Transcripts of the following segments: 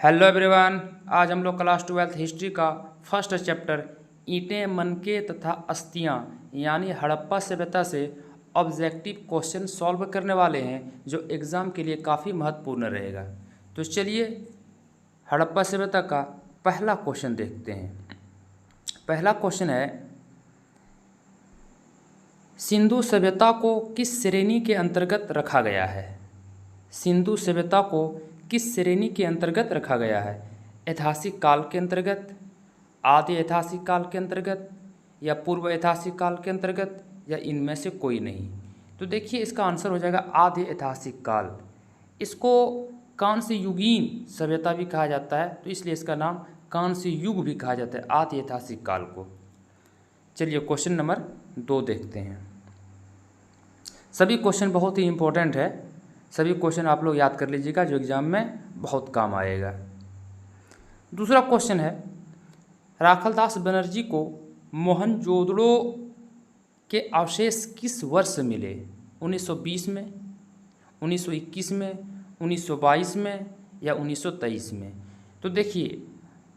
Hello everyone. आज हम लोग क्लास 12 हिस्ट्री का फर्स्ट चैप्टर ईंटें, मनके तथा अस्थियां यानी हड़प्पा सभ्यता से ऑब्जेक्टिव क्वेश्चन सॉल्व करने वाले हैं, जो एग्ज़ाम के लिए काफ़ी महत्वपूर्ण रहेगा। तो चलिए हड़प्पा सभ्यता का पहला क्वेश्चन देखते हैं। पहला क्वेश्चन है, सिंधु सभ्यता को किस श्रेणी के अंतर्गत रखा गया है? सिंधु सभ्यता को किस श्रेणी के अंतर्गत रखा गया है? ऐतिहासिक काल के अंतर्गत, आदि ऐतिहासिक काल के अंतर्गत, या पूर्व ऐतिहासिक काल के अंतर्गत, या इनमें से कोई नहीं? तो देखिए इसका आंसर हो जाएगा आदि ऐतिहासिक काल। इसको कांस्य युगीन सभ्यता भी कहा जाता है, तो इसलिए इसका नाम कांस्य युग भी कहा जाता है, आदि ऐतिहासिक काल को। चलिए क्वेश्चन नंबर 2 देखते हैं। सभी क्वेश्चन बहुत ही इम्पोर्टेंट है, सभी क्वेश्चन आप लोग याद कर लीजिएगा, जो एग्ज़ाम में बहुत काम आएगा। दूसरा क्वेश्चन है, राखालदास बनर्जी को मोहनजोदड़ो के अवशेष किस वर्ष मिले? 1920 में, 1921 में, 1922 में, या 1923 में? तो देखिए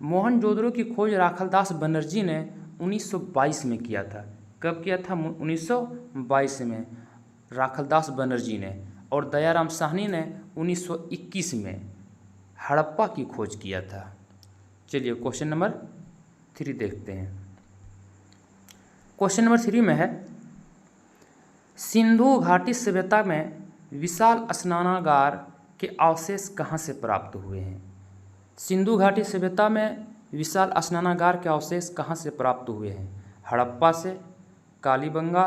मोहनजोदड़ो की खोज राखालदास बनर्जी ने 1922 में किया था। कब किया था? 1922 में राखालदास बनर्जी ने, और दयाराम साहनी ने 1921 में हड़प्पा की खोज किया था। चलिए क्वेश्चन नंबर 3 देखते हैं। क्वेश्चन नंबर 3 में है, सिंधु घाटी सभ्यता में विशाल स्नानागार के अवशेष कहाँ से प्राप्त हुए हैं? सिंधु घाटी सभ्यता में विशाल स्नानागार के अवशेष कहाँ से प्राप्त हुए हैं? हड़प्पा से, कालीबंगा,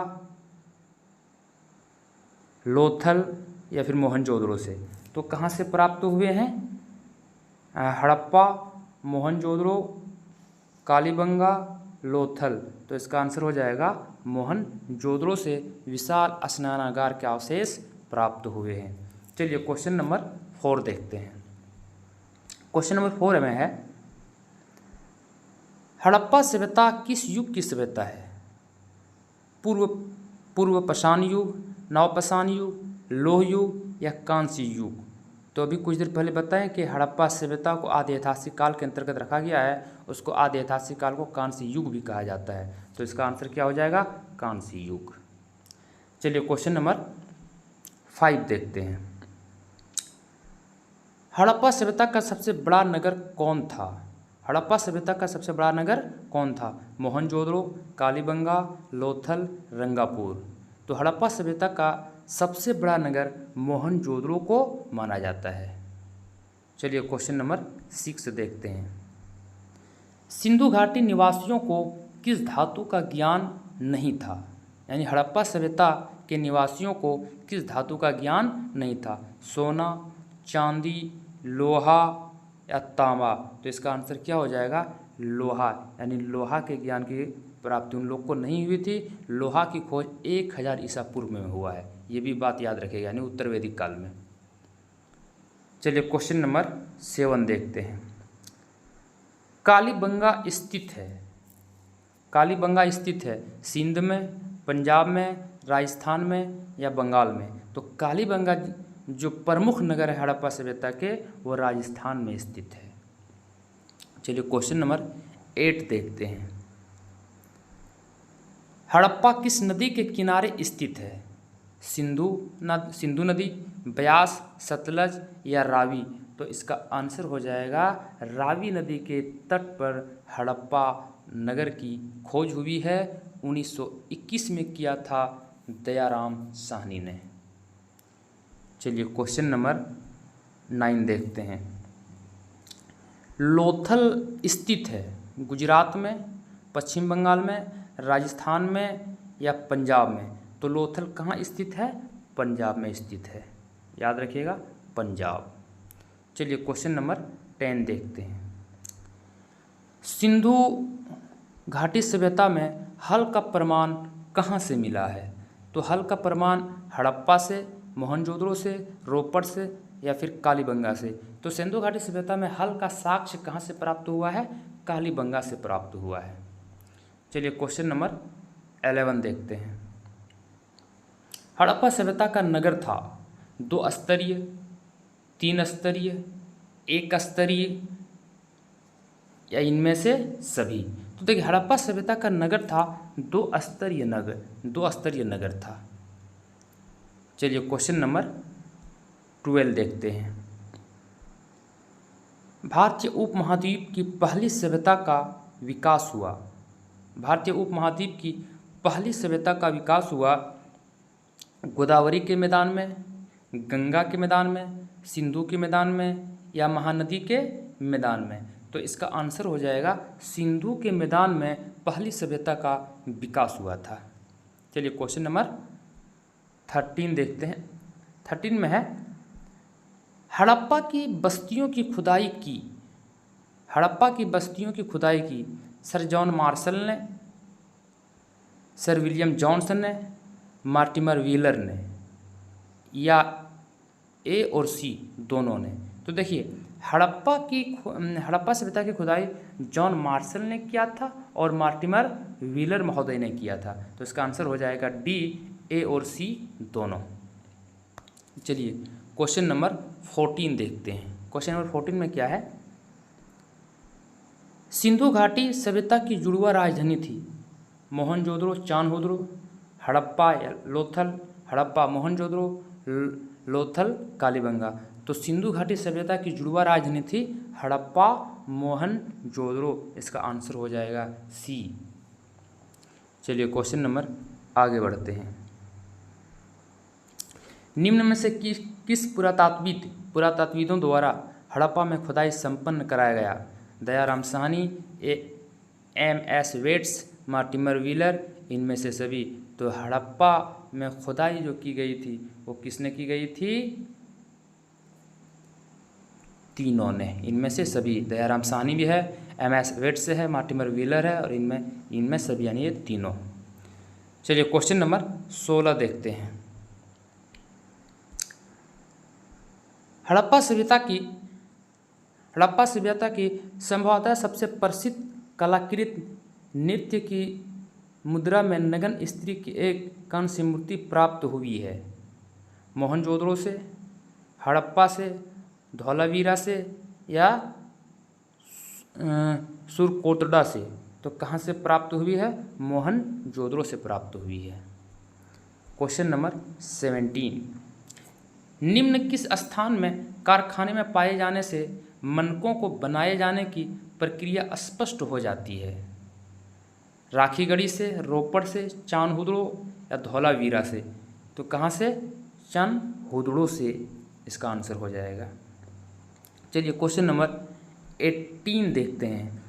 लोथल, या फिर मोहनजोदड़ो से? तो कहाँ से प्राप्त हुए हैं? हड़प्पा, मोहनजोदड़ो, कालीबंगा, लोथल। तो इसका आंसर हो जाएगा मोहनजोदड़ो से विशाल स्नानागार के अवशेष प्राप्त हुए हैं। चलिए क्वेश्चन नंबर 4 देखते हैं। क्वेश्चन नंबर 4 में है, हड़प्पा सभ्यता किस युग की सभ्यता है? पूर्व पाषाण युग, नवपाषाण युग, लोह युग, या कांस्य युग? तो अभी कुछ देर पहले बताएं कि हड़प्पा सभ्यता को आदि ऐतिहासिक काल के अंतर्गत रखा गया है, उसको आदि ऐतिहासिक काल को कांस्य युग भी कहा जाता है। तो इसका आंसर क्या हो जाएगा? कांस्य युग। चलिए क्वेश्चन नंबर 5 देखते हैं। हड़प्पा सभ्यता का सबसे बड़ा नगर कौन था? हड़प्पा सभ्यता का सबसे बड़ा नगर कौन था? मोहनजोदड़ो, कालीबंगा, लोथल, रंगापुर? तो हड़प्पा सभ्यता का सबसे बड़ा नगर मोहनजोदड़ो को माना जाता है। चलिए क्वेश्चन नंबर 6 देखते हैं। सिंधु घाटी निवासियों को किस धातु का ज्ञान नहीं था? यानी हड़प्पा सभ्यता के निवासियों को किस धातु का ज्ञान नहीं था? सोना, चांदी, लोहा, या तांबा? तो इसका आंसर क्या हो जाएगा? लोहा। यानी लोहा के ज्ञान की प्राप्ति उन लोग को नहीं हुई थी। लोहा की खोज 1000 ईसा पूर्व में हुआ है, ये भी बात याद रखेगा, यानी उत्तर वैदिक काल में। चलिए क्वेश्चन नंबर 7 देखते हैं। कालीबंगा स्थित है, कालीबंगा स्थित है सिंध में, पंजाब में, राजस्थान में, या बंगाल में? तो कालीबंगा जो प्रमुख नगर है हड़प्पा सभ्यता के, वो राजस्थान में स्थित है। चलिए क्वेश्चन नंबर 8 देखते हैं। हड़प्पा किस नदी के किनारे स्थित है? सिंधु नदी, ब्यास, सतलज, या रावी? तो इसका आंसर हो जाएगा रावी नदी के तट पर हड़प्पा नगर की खोज हुई है। 1921 में किया था दयाराम साहनी ने। चलिए क्वेश्चन नंबर 9 देखते हैं। लोथल स्थित है गुजरात में, पश्चिम बंगाल में, राजस्थान में, या पंजाब में? तो लोथल कहाँ स्थित है? पंजाब में स्थित है, याद रखिएगा, पंजाब। चलिए क्वेश्चन नंबर 10 देखते हैं। सिंधु घाटी सभ्यता में हल का प्रमाण कहाँ से मिला है? तो हल का प्रमाण हड़प्पा से, मोहनजोदड़ो से, रोपड़ से, या फिर कालीबंगा से? तो सिंधु घाटी सभ्यता में हल का साक्ष्य कहाँ से प्राप्त हुआ है? कालीबंगा से प्राप्त हुआ है। चलिए क्वेश्चन नंबर 11 देखते हैं। हड़प्पा सभ्यता का नगर था 2 स्तरीय, 3 स्तरीय, एक स्तरीय या इनमें से सभी। तो देखिए हड़प्पा सभ्यता का नगर था दो स्तरीय नगर था। चलिए क्वेश्चन नंबर 12 देखते हैं। भारतीय उपमहाद्वीप की पहली सभ्यता का विकास हुआ। भारतीय उपमहाद्वीप की पहली सभ्यता का विकास हुआ गोदावरी के मैदान में, गंगा के मैदान में, सिंधु के मैदान में या महानदी के मैदान में। तो इसका आंसर हो जाएगा सिंधु के मैदान में पहली सभ्यता का विकास हुआ था। चलिए क्वेश्चन नंबर 13 देखते हैं। 13 में है हड़प्पा की बस्तियों की खुदाई की। हड़प्पा की बस्तियों की खुदाई की सर जॉन मार्शल ने, सर विलियम जॉनसन ने, मार्टिमर व्हीलर ने या ए और सी दोनों ने। तो देखिए हड़प्पा सभ्यता की खुदाई जॉन मार्शल ने किया था और मार्टिमर व्हीलर महोदय ने किया था। तो इसका आंसर हो जाएगा डी, ए और सी दोनों। चलिए क्वेश्चन नंबर 14 देखते हैं। क्वेश्चन नंबर 14 में क्या है? सिंधु घाटी सभ्यता की जुड़वा राजधानी थी मोहनजोदड़ो चानहोदड़ो, हड़प्पा या लोथल, हड़प्पा मोहनजोदड़ो, लोथल कालीबंगा। तो सिंधु घाटी सभ्यता की जुड़वा राजधानी थी हड़प्पा मोहनजोदड़ो। इसका आंसर हो जाएगा सी। चलिए क्वेश्चन नंबर आगे बढ़ते हैं। निम्न में से किस पुरातात्विदों द्वारा हड़प्पा में खुदाई संपन्न कराया गया? Dayaram Sahni, M S Vats, Mortimer Wheeler, इनमें से सभी। तो हड़प्पा में खुदाई जो की गई थी वो किसने की गई थी? तीनों ने, इनमें से सभी। दयाराम साहनी भी है, एम एस वेट्स है, मार्टिमर व्हीलर है और इनमें सभी यानी ये तीनों। चलिए क्वेश्चन नंबर 16 देखते हैं। हड़प्पा सभ्यता की संभवतः सबसे प्रसिद्ध कलाकृत नृत्य की मुद्रा में नग्न स्त्री की एक कांस्य मूर्ति प्राप्त हुई है। मोहनजोदड़ो से, हड़प्पा से, धौलावीरा से या सुरकोटड़ा से। तो कहाँ से प्राप्त हुई है? मोहनजोदड़ो से प्राप्त हुई है। Question number 17। निम्न किस स्थान में कारखाने में पाए जाने से मनकों को बनाए जाने की प्रक्रिया स्पष्ट हो जाती है? राखीगढ़ी से, रोपड़ से, चानहोदड़ो या धौलावीरा से। तो कहाँ से? चानहोदड़ो से इसका आंसर हो जाएगा। चलिए क्वेश्चन नंबर 18 देखते हैं।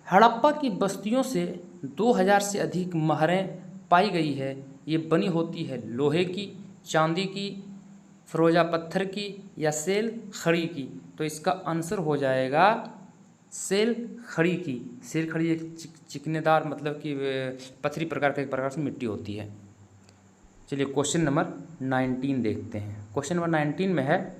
हड़प्पा की बस्तियों से 2000 से अधिक महरें पाई गई है। ये बनी होती है लोहे की, चांदी की, फरोजा पत्थर की या सेल खड़ी की। तो इसका आंसर हो जाएगा सेल खड़ी की। सेल खड़ी एक चिकनेदार मतलब कि पत्थरी प्रकार का एक प्रकार से मिट्टी होती है। चलिए क्वेश्चन नंबर 19 देखते हैं। क्वेश्चन नंबर 19 में है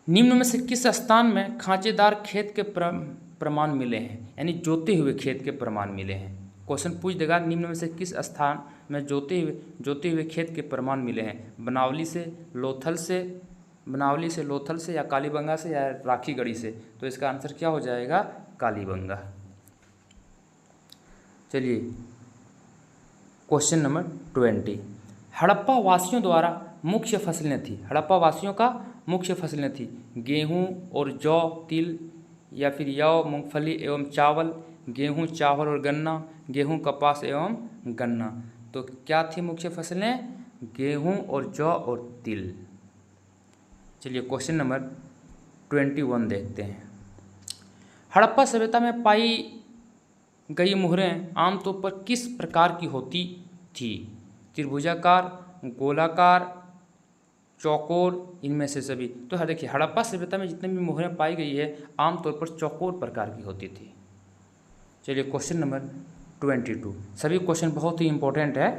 निम्न में से किस स्थान में खांचेदार खेत के प्रमाण मिले हैं? यानी जोते हुए खेत के प्रमाण मिले हैं। क्वेश्चन पूछ देगा निम्न में से किस स्थान में जोते हुए खेत के प्रमाण मिले हैं? बनावली से, लोथल से या कालीबंगा से या राखीगढ़ी से। तो इसका आंसर क्या हो जाएगा? कालीबंगा। चलिए क्वेश्चन नंबर 20। हड़प्पा वासियों द्वारा मुख्य फसलें थी। हड़प्पा वासियों का मुख्य फसलें थी गेहूं और जौ, तिल या फिर यौ, मूंगफली एवं चावल, गेहूं, चावल और गन्ना, गेहूं, कपास एवं गन्ना। तो क्या थी मुख्य फसलें? गेहूं और जौ और तिल। चलिए क्वेश्चन नंबर 21 देखते हैं। हड़प्पा सभ्यता में पाई गई मुहरें आमतौर पर किस प्रकार की होती थी? त्रिभुजाकार, गोलाकार, चौकोर, इनमें से सभी। तो देखिए हड़प्पा सभ्यता में जितने भी मुहरें पाई गई है आमतौर पर चौकोर प्रकार की होती थी। चलिए क्वेश्चन नंबर 22। सभी क्वेश्चन बहुत ही इंपॉर्टेंट है।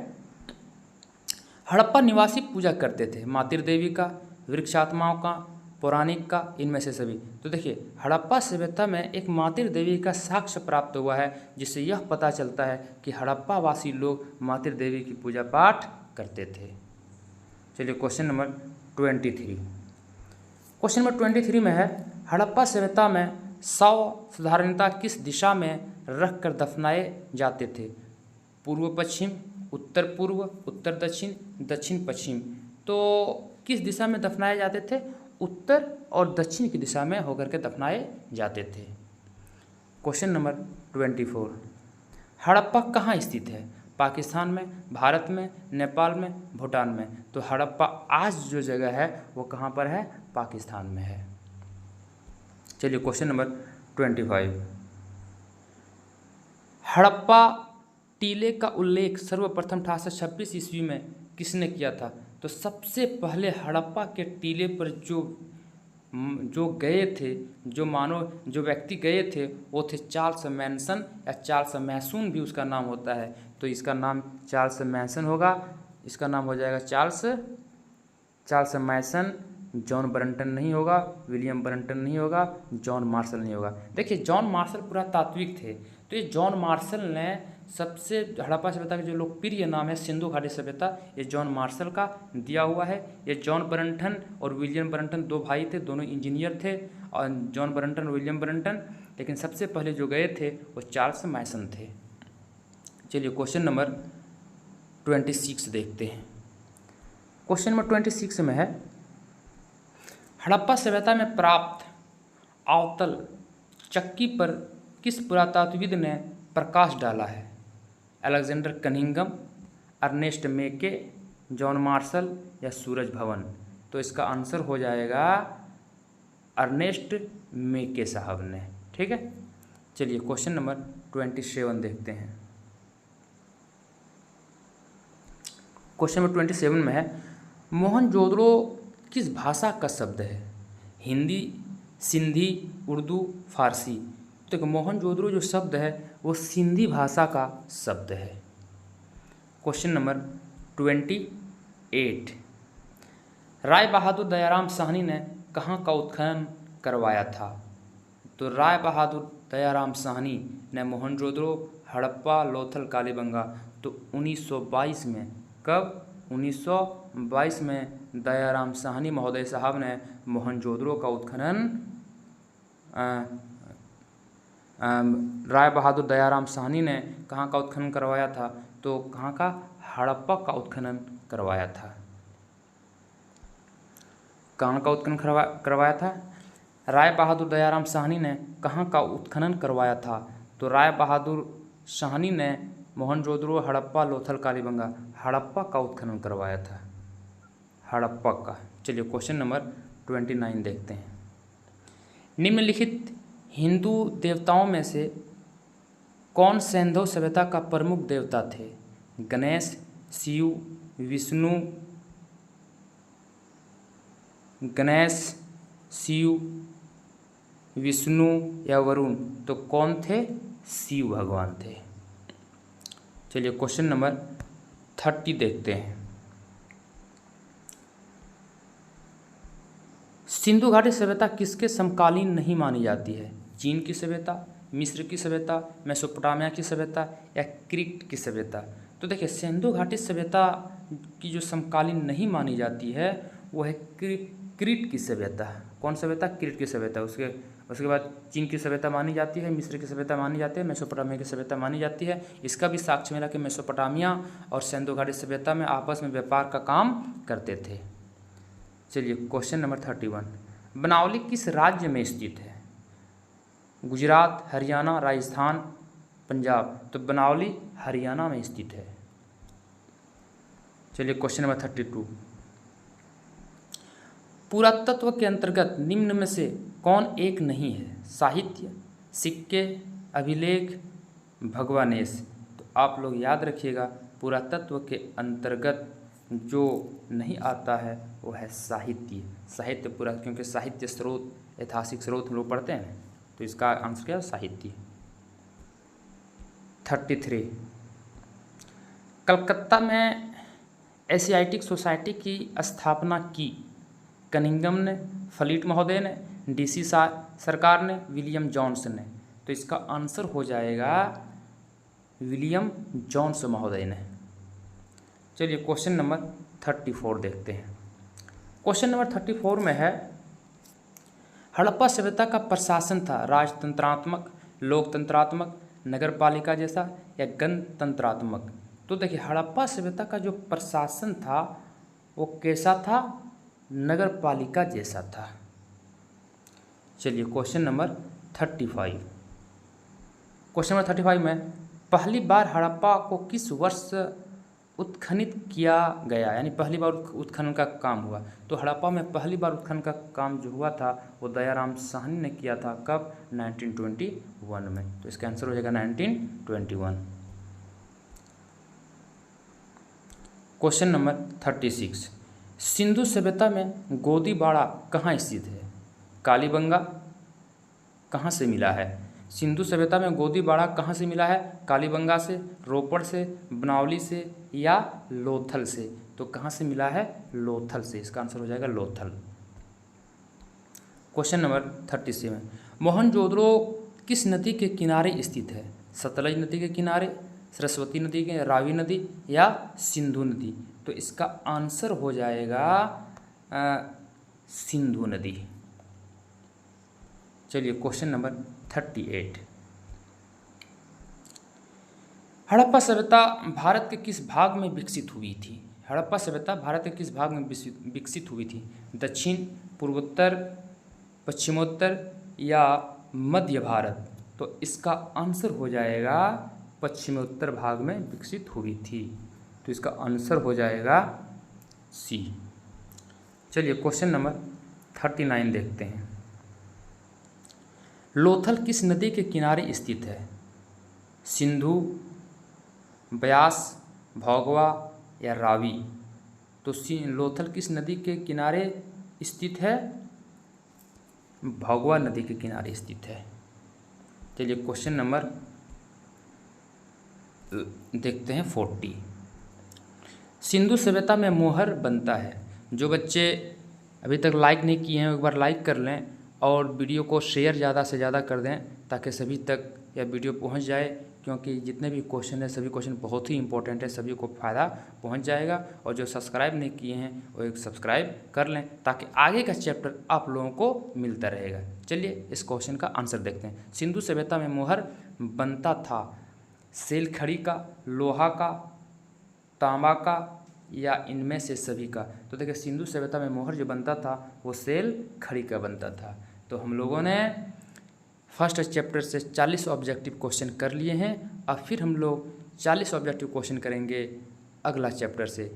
हड़प्पा निवासी पूजा करते थे मातिर देवी का, वृक्षात्माओं का, पौराणिक का, इनमें से सभी। तो देखिए हड़प्पा सभ्यता में एक मातिर देवी का साक्ष्य प्राप्त हुआ है जिससे यह पता चलता है कि हड़प्पा वासी लोग मातिर देवी की पूजा पाठ करते थे। चलिए क्वेश्चन नंबर 23। क्वेश्चन नंबर 23 में है, हड़प्पा सभ्यता में शव साधारणतः किस दिशा में रख कर दफनाए जाते थे? पूर्व पश्चिम, उत्तर पूर्व, उत्तर दक्षिण, दक्षिण पश्चिम। तो किस दिशा में दफनाए जाते थे? उत्तर और दक्षिण की दिशा में होकर के दफनाए जाते थे। क्वेश्चन नंबर 24, हड़प्पा कहाँ स्थित है? पाकिस्तान में, भारत में, नेपाल में, भूटान में। तो हड़प्पा आज जो जगह है वो कहाँ पर है? पाकिस्तान में है। चलिए क्वेश्चन नंबर 25, हड़प्पा टीले का उल्लेख सर्वप्रथम 1826 ईस्वी में किसने किया था? तो सबसे पहले हड़प्पा के टीले पर जो गए थे, जो व्यक्ति गए थे वो थे चार्ल्स मैनसन, या चार्ल्स मैसून भी उसका नाम होता है। तो इसका नाम चार्ल्स मैनसन होगा, इसका नाम हो जाएगा चार्ल्स मैसन। जॉन ब्रंटन नहीं होगा, विलियम ब्रंटन नहीं होगा, जॉन मार्शल नहीं होगा। देखिए जॉन मार्शल पुरातात्विक थे, तो ये जॉन मार्शल ने सबसे हड़प्पा सभ्यता का जो लोकप्रिय नाम है सिंधु घाटी सभ्यता, ये जॉन मार्शल का दिया हुआ है। ये जॉन ब्रंटन और विलियम ब्रंटन दो भाई थे, दोनों इंजीनियर थे, और जॉन ब्रंटन और विलियम ब्रंटन, लेकिन सबसे पहले जो गए थे वो चार्ल्स मैसन थे। चलिए क्वेश्चन नंबर 26 देखते हैं। क्वेश्चन नंबर 26 में है, हड़प्पा सभ्यता में प्राप्त अवतल चक्की पर किस पुरातात्विद ने प्रकाश डाला है? अलेक्जेंडर कनिंघम, अर्नेस्ट मेके, जॉन मार्शल या सूरज भवन। तो इसका आंसर हो जाएगा अर्नेस्ट मेके साहब ने। ठीक है, चलिए क्वेश्चन नंबर 27 देखते हैं। क्वेश्चन नंबर 27 में है, मोहनजोदड़ो किस भाषा का शब्द है? हिंदी, सिंधी, उर्दू, फारसी। तो मोहनजोदड़ो जो शब्द है वो सिंधी भाषा का शब्द है। क्वेश्चन नंबर 28, राय बहादुर दयाराम साहनी ने कहाँ का उत्खनन करवाया था? तो राय बहादुर दयाराम साहनी ने मोहनजोदड़ो, हड़प्पा, लोथल, कालीबंगा। तो 1922 में, कब? 1922 में दयाराम साहनी महोदय साहब ने मोहनजोदड़ो का उत्खनन, राय बहादुर दयाराम साहनी ने कहाँ का उत्खनन करवाया था? तो कहाँ का? हड़प्पा का उत्खनन करवाया था। कहाँ का उत्खनन करवाया था? राय बहादुर दयाराम साहनी ने कहाँ का उत्खनन करवाया था? तो राय बहादुर साहनी ने मोहनजोदड़ो, हड़प्पा, लोथल, कालीबंगा, हड़प्पा का उत्खनन करवाया था, हड़प्पा का। चलिए क्वेश्चन नंबर 29 देखते हैं। निम्नलिखित हिंदू देवताओं में से कौन सैंधव सभ्यता का प्रमुख देवता थे? गणेश, शिव, विष्णु, गणेश, शिव, विष्णु या वरुण। तो कौन थे? शिव भगवान थे। चलिए क्वेश्चन नंबर 30 देखते हैं। सिंधु घाटी सभ्यता किसके समकालीन नहीं मानी जाती है? चीन की सभ्यता, मिस्र की सभ्यता, मेसोपोटामिया की सभ्यता या क्रीट की सभ्यता। तो देखिए सिंधु घाटी सभ्यता की जो समकालीन नहीं मानी जाती है वो है क्रीट की सभ्यता। कौन सभ्यता? क्रीट की सभ्यता। उसके बाद चीन की सभ्यता मानी जाती है, मिस्र की सभ्यता मानी जाती है, मेसोपोटामिया की सभ्यता मानी जाती है। इसका भी साक्ष्य मिला कि मेसोपोटामिया और सिंधु घाटी सभ्यता में आपस में व्यापार का काम करते थे। चलिए क्वेश्चन नंबर 31, बनावली किस राज्य में स्थित है? गुजरात, हरियाणा, राजस्थान, पंजाब। तो बनावली हरियाणा में स्थित है। चलिए क्वेश्चन नंबर 32, पुरातत्व के अंतर्गत निम्न में से कौन एक नहीं है? साहित्य, सिक्के, अभिलेख, भगवानेश। तो आप लोग याद रखिएगा पुरातत्व के अंतर्गत जो नहीं आता है वो है साहित्य। साहित्य पूरा, क्योंकि साहित्य स्रोत, ऐतिहासिक स्रोत हम लोग पढ़ते हैं, तो इसका आंसर क्या है? साहित्य। 33, कलकत्ता में एशियाटिक सोसाइटी की स्थापना की कनिंघम ने, फलीट महोदय ने, डीसी सरकार ने, विलियम जोन्स ने। तो इसका आंसर हो जाएगा विलियम जोन्स महोदय ने। चलिए क्वेश्चन नंबर 34 देखते हैं। क्वेश्चन नंबर 34 में है, हड़प्पा सभ्यता का प्रशासन था राजतंत्रात्मक, लोकतंत्रात्मक, नगरपालिका जैसा या गणतंत्रात्मक। तो देखिए हड़प्पा सभ्यता का जो प्रशासन था वो कैसा था, नगरपालिका जैसा था। चलिए क्वेश्चन नंबर 35। क्वेश्चन नंबर 35 में पहली बार हड़प्पा को किस वर्ष उत्खनन किया गया, यानी पहली बार उत्खनन का काम हुआ। तो हड़प्पा में पहली बार उत्खनन का काम जो हुआ था वो दयाराम साहनी ने किया था। कब? 1921 में। तो इसका आंसर हो जाएगा 1921। Question number 36। सिंधु सभ्यता में गोदीबाड़ा कहाँ स्थित है? कालीबंगा कहाँ से मिला है? सिंधु सभ्यता में गोदीबाड़ा कहाँ से मिला है? कालीबंगा से, रोपड़ से, बनावली से या लोथल से। तो कहाँ से मिला है? लोथल से। इसका आंसर हो जाएगा लोथल। Question number 37। मोहनजोदड़ो किस नदी के किनारे स्थित है? सतलज नदी के किनारे, सरस्वती नदी के, रावी नदी या सिंधु नदी। तो इसका आंसर हो जाएगा सिंधु नदी। चलिए क्वेश्चन नंबर 38। हड़प्पा सभ्यता भारत के किस भाग में विकसित हुई थी? हड़प्पा सभ्यता भारत के किस भाग में विकसित हुई थी? दक्षिण, पूर्वोत्तर, पश्चिमोत्तर या मध्य भारत। तो इसका आंसर हो जाएगा पश्चिमोत्तर भाग में विकसित हुई थी। तो इसका आंसर हो जाएगा सी। चलिए क्वेश्चन नंबर 39 देखते हैं। लोथल किस नदी के किनारे स्थित है? सिंधु, ब्यास, भोगवा या रावी। तो लोथल किस नदी के किनारे स्थित है? भोगवा नदी के किनारे स्थित है। चलिए क्वेश्चन नंबर देखते हैं 40। सिंधु सभ्यता में मोहर बनता है। जो बच्चे अभी तक लाइक नहीं किए हैं एक बार लाइक कर लें और वीडियो को शेयर ज़्यादा से ज़्यादा कर दें ताकि सभी तक यह वीडियो पहुंच जाए, क्योंकि जितने भी क्वेश्चन हैं सभी क्वेश्चन बहुत ही इंपॉर्टेंट है, सभी को फ़ायदा पहुंच जाएगा। और जो सब्सक्राइब नहीं किए हैं वो एक सब्सक्राइब कर लें ताकि आगे का चैप्टर आप लोगों को मिलता रहेगा। चलिए इस क्वेश्चन का आंसर देखते हैं। सिंधु सभ्यता में मोहर बनता था सेल खड़ी का, लोहा का, तांबा का या इनमें से सभी का। तो देखिए सिंधु सभ्यता में मोहर जो बनता था वो सेल खड़ी का बनता था। तो हम लोगों ने फर्स्ट चैप्टर से 40 ऑब्जेक्टिव क्वेश्चन कर लिए हैं। अब फिर हम लोग 40 ऑब्जेक्टिव क्वेश्चन करेंगे अगला चैप्टर से।